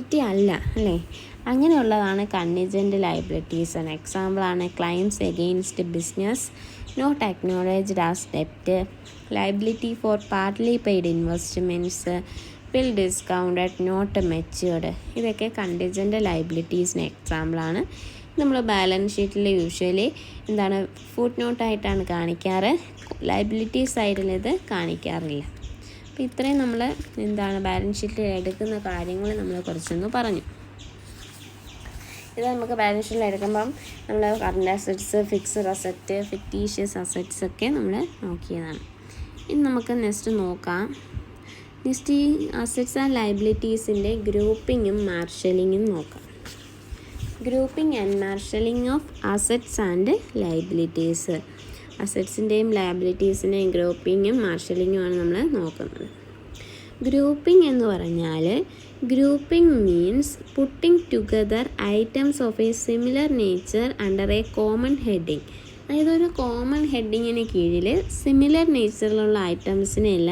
അല്ല അല്ലേ? അങ്ങനെയുള്ളതാണ് കണ്ടിജൻ്റ് ലയബിലിറ്റീസ്. എക്സാമ്പിളാണ് claims against business not acknowledged as ഡെപ്റ്റ്, liability for partly paid investments, bill discounted not matured. ഇതൊക്കെ കണ്ടിജൻ്റ് ലയബിലിറ്റീസിന് എക്സാമ്പിളാണ്. നമ്മൾ ബാലൻസ് ഷീറ്റിൽ യൂഷ്വലി ഫുട് നോട്ടായിട്ടാണ് കാണിക്കാറ്. ലയബിലിറ്റി സൈഡിൽ ഇത് കാണിക്കാറില്ല. അപ്പോൾ ഇത്രയും നമ്മൾ ബാലൻസ് ഷീറ്റിൽ എടുക്കുന്ന കാര്യങ്ങൾ നമ്മൾ കുറച്ചൊന്ന് പറഞ്ഞു. ഇത് നമുക്ക് ബാലൻസ് ഷീറ്റിൽ എടുക്കുമ്പം നമ്മൾ current assets, fixed asset, fictitious assets ഒക്കെ നമ്മൾ നോക്കിയതാണ്. ഇനി നമുക്ക് നെക്സ്റ്റ് നോക്കാം. നെക്സ്റ്റ് ഈ അസറ്റ്സ് ആൻഡ് ലയബിലിറ്റീസിൻ്റെ ഗ്രൂപ്പിങ്ങും മാർഷലിങ്ങും നോക്കാം. Grouping and marshalling of assets and liabilities. അസറ്റ്സിൻ്റെയും ലയബിലിറ്റീസിൻ്റെയും ഗ്രൂപ്പിങ്ങും മാർഷലിങ്ങുമാണ് നമ്മൾ നോക്കുന്നത്. ഗ്രൂപ്പിംഗ് എന്ന് പറഞ്ഞാൽ grouping means putting together items of a similar nature under a common heading. അതായത് ഒരു കോമൺ ഹെഡിങ്ങിന് കീഴിൽ സിമിലർ നേച്ചറിലുള്ള ഐറ്റംസിനെല്ലാം